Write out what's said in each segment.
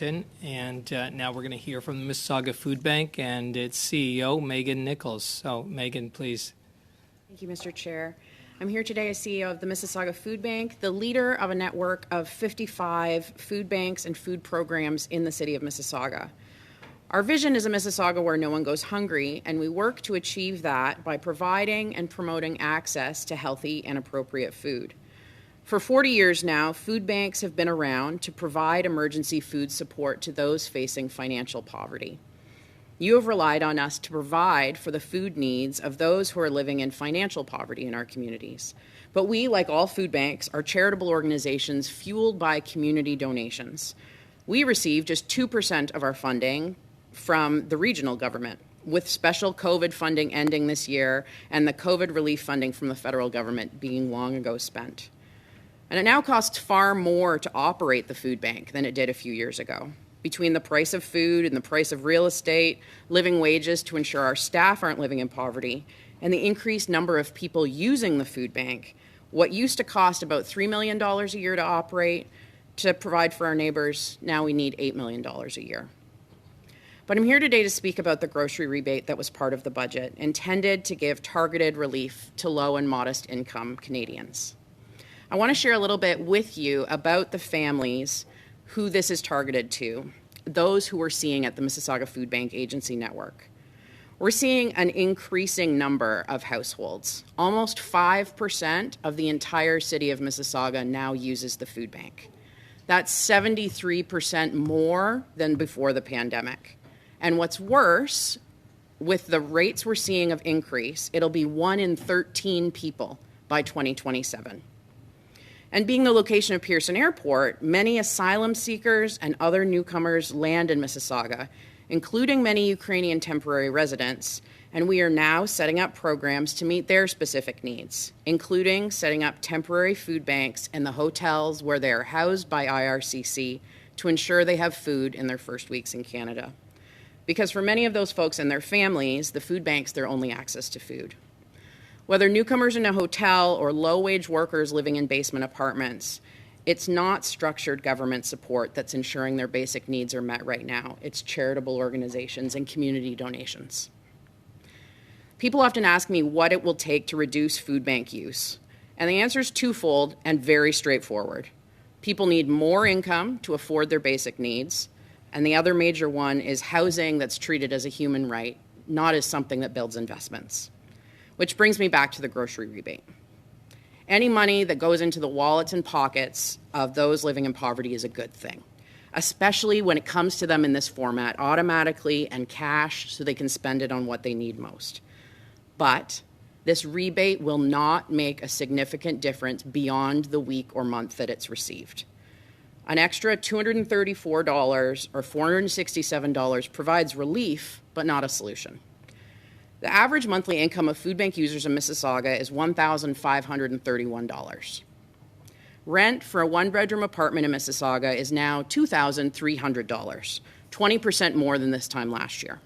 Washington. And now we're going to hear from the Mississauga Food Bank and its CEO, Meghan Nicholls. So, Meghan, please. Thank you, Mr. Chair. I'm here today as CEO of the Mississauga Food Bank, the leader of a network of 55 food banks and food programs in the city of Mississauga. Our vision is a Mississauga where no one goes hungry, and we work to achieve that by providing and promoting access to healthy and appropriate food. For 40 years now, food banks have been around to provide emergency food support to those facing financial poverty. You have relied on us to provide for the food needs of those who are living in financial poverty in our communities. But we, like all food banks, are charitable organizations fueled by community donations. We receive just 2% of our funding from the regional government, with special COVID funding ending this year and the COVID relief funding from the federal government being long ago spent. And it now costs far more to operate the food bank than it did a few years ago. Between the price of food and the price of real estate, living wages to ensure our staff aren't living in poverty, and the increased number of people using the food bank, what used to cost about $3 million a year to operate, to provide for our neighbors, now we need $8 million a year. But I'm here today to speak about the grocery rebate that was part of the budget, intended to give targeted relief to low and modest income Canadians. I want to share a little bit with you about the families who this is targeted to, those who we're seeing at the Mississauga Food Bank Agency Network. We're seeing an increasing number of households. Almost 5% of the entire city of Mississauga now uses the food bank. That's 73% more than before the pandemic. And what's worse, with the rates we're seeing of increase, it'll be 1 in 13 people by 2027. And being the location of Pearson Airport, many asylum seekers and other newcomers land in Mississauga, including many Ukrainian temporary residents, and we are now setting up programs to meet their specific needs, including setting up temporary food banks in the hotels where they are housed by IRCC to ensure they have food in their first weeks in Canada. Because for many of those folks and their families, the food bank's their only access to food. Whether newcomers in a hotel or low-wage workers living in basement apartments, it's not structured government support that's ensuring their basic needs are met right now. It's charitable organizations and community donations. People often ask me what it will take to reduce food bank use, and the answer is twofold and very straightforward. People need more income to afford their basic needs, and the other major one is housing that's treated as a human right, not as something that builds investments. Which brings me back to the grocery rebate. Any money that goes into the wallets and pockets of those living in poverty is a good thing, especially when it comes to them in this format, automatically and cash, so they can spend it on what they need most. But this rebate will not make a significant difference beyond the week or month that it's received. An extra $234 or $467 provides relief, but not a solution. The average monthly income of food bank users in Mississauga is $1,531. Rent for a one-bedroom apartment in Mississauga is now $2,300, 20% more than this time last year.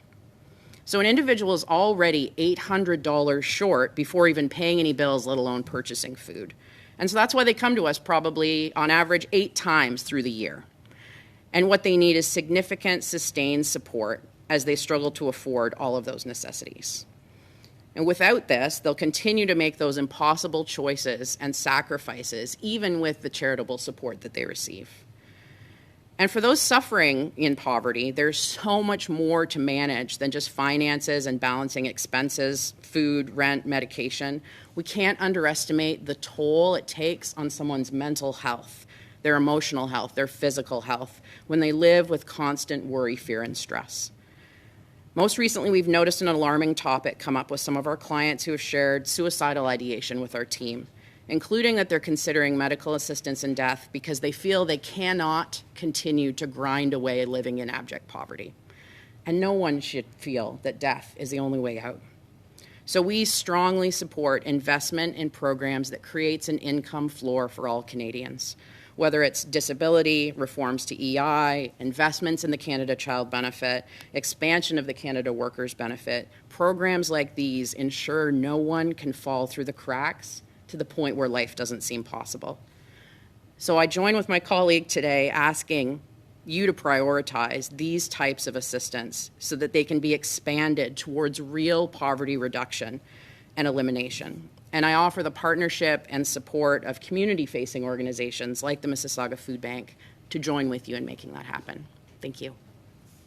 So an individual is already $800 short before even paying any bills, let alone purchasing food. And so that's why they come to us probably on average 8 times through the year. And what they need is significant, sustained support as they struggle to afford all of those necessities. And without this, they'll continue to make those impossible choices and sacrifices, even with the charitable support that they receive. And for those suffering in poverty, there's so much more to manage than just finances and balancing expenses, food, rent, medication. We can't underestimate the toll it takes on someone's mental health, their emotional health, their physical health, when they live with constant worry, fear, and stress. Most recently, we've noticed an alarming topic come up with some of our clients who have shared suicidal ideation with our team, including that they're considering medical assistance in death because they feel they cannot continue to grind away living in abject poverty. And no one should feel that death is the only way out. So we strongly support investment in programs that creates an income floor for all Canadians, whether it's disability, reforms to EI, investments in the Canada Child Benefit, expansion of the Canada Workers Benefit. Programs like these ensure no one can fall through the cracks to the point where life doesn't seem possible. So I join with my colleague today asking you to prioritize these types of assistance so that they can be expanded towards real poverty reduction and elimination. And I offer the partnership and support of community-facing organizations like the Mississauga Food Bank to join with you in making that happen. Thank you.